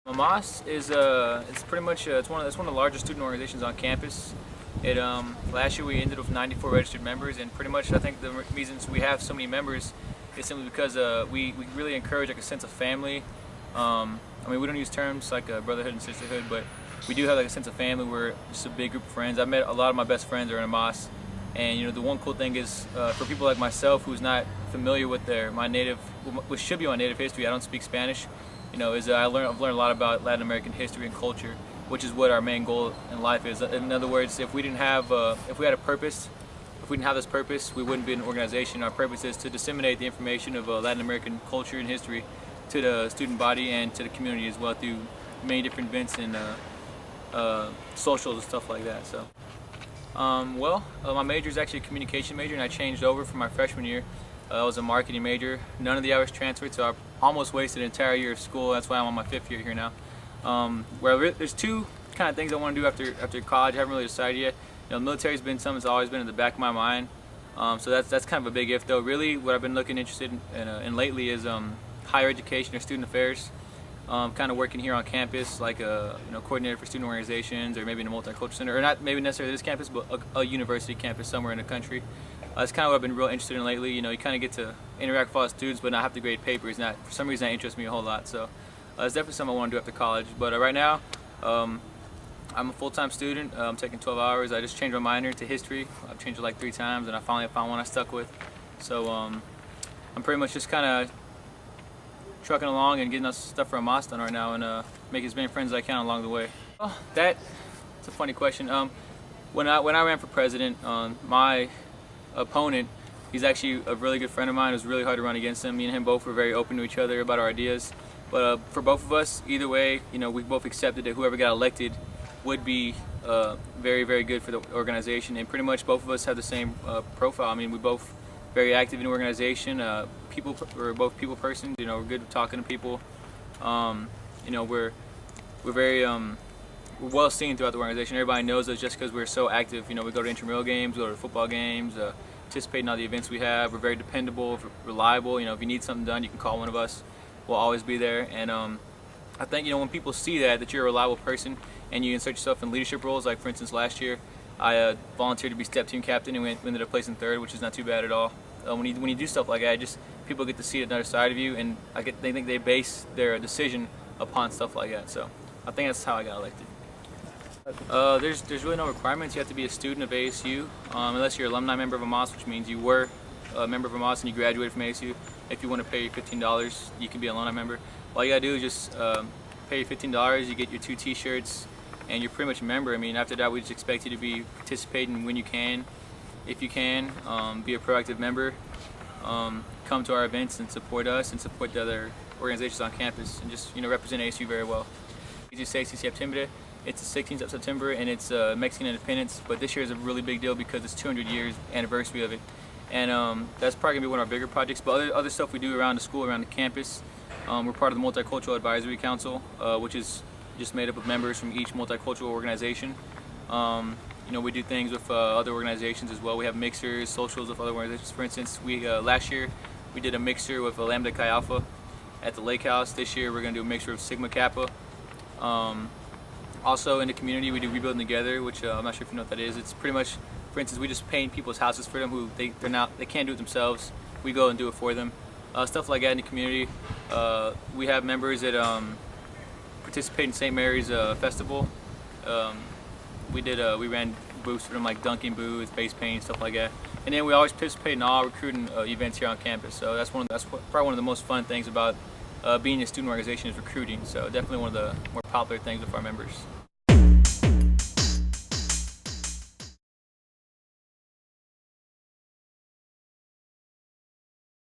AMAS is it's pretty much it's one of the largest student organizations on campus. It last year we ended with 94 registered members, and pretty much I think the reasons we have so many members is simply because we really encourage like a sense of family. I mean, we don't use terms like brotherhood and sisterhood, but we do have like a sense of family. We're just a big group of friends. I've met a lot of my best friends are in AMAS, and the one cool thing is for people like myself who's not familiar with which should be my native history. I don't speak Spanish. I've learned a lot about Latin American history and culture, which is what our main goal in life is. In other words, if we had a purpose, if we didn't have this purpose, we wouldn't be an organization. Our purpose is to disseminate the information of Latin American culture and history to the student body and to the community as well through many different events and socials and stuff like that. So, my major is actually a communication major, and I changed over from my freshman year. I was a marketing major. None of the hours transferred, so I almost wasted an entire year of school. That's why I'm on my 5th year here now. There's two kind of things I want to do after college. I haven't really decided yet. The military's been something that's always been in the back of my mind. So that's kind of a big if though. Really, what I've been interested in lately is higher education or student affairs. Kind of working here on campus, like a coordinator for student organizations, or maybe in a multicultural center, or not maybe necessarily this campus, but a university campus somewhere in the country. That's kind of what I've been real interested in lately. You kind of get to interact with all the students, but not have to grade papers. For some reason, that interests me a whole lot. So it's definitely something I want to do after college. But right now, I'm a full-time student. I'm taking 12 hours. I just changed my minor to history. I've changed it like 3 times, and I finally found one I stuck with. So I'm pretty much just kind of trucking along and getting us stuff for AMAS done right now, and making as many friends as I can along the way. Well, that's a funny question. When I ran for president, my opponent, he's actually a really good friend of mine. It was really hard to run against him. Me and him both were very open to each other about our ideas. But for both of us, either way, we both accepted that whoever got elected would be very, very good for the organization. And pretty much both of us have the same profile. I mean, we're both very active in the organization. We're both people persons. We're good at talking to people. We're very we're well seen throughout the organization. Everybody knows us just because we're so active. We go to intramural games, we go to football games, participate in all the events we have. We're very dependable, reliable. If you need something done, you can call one of us. We'll always be there. And I think when people see that you're a reliable person and you insert yourself in leadership roles, like for instance last year, I volunteered to be step team captain and we ended up placing 3rd, which is not too bad at all. When you do stuff like that, people get to see another side of you, and they think they base their decision upon stuff like that. So I think that's how I got elected. There's really no requirements. You have to be a student of ASU, unless you're an alumni member of AMAS, which means you were a member of AMAS and you graduated from ASU. If you want to pay $15, you can be an alumni member. All you gotta do is just pay $15. You get your 2 T-shirts, and you're pretty much a member. I mean, after that, we just expect you to be participating when you can, if you can. Be a proactive member. Come to our events and support us and support the other organizations on campus, and just represent ASU very well. It's 16 September. It's the 16th of September, and it's Mexican Independence. But this year is a really big deal because it's 200 years anniversary of it, and that's probably gonna be one of our bigger projects. But other stuff we do around the school, around the campus. We're part of the Multicultural Advisory Council, which is just made up of members from each multicultural organization. We do things with other organizations as well. We have mixers, socials with other organizations. For instance, last year we did a mixer with Lambda Chi Alpha at the Lake House. This year we're going to do a mixer of Sigma Kappa. Also in the community we do Rebuilding Together, which I'm not sure if you know what that is. It's pretty much, for instance, we just paint people's houses for them who they can't do it themselves. We go and do it for them. Stuff like that in the community. We have members that participate in St. Mary's Festival. We ran booths for them, like dunking booths, face painting, stuff like that. And then we always participate in all recruiting events here on campus. So that's probably one of the most fun things about being a student organization is recruiting. So definitely one of the more popular things with our members.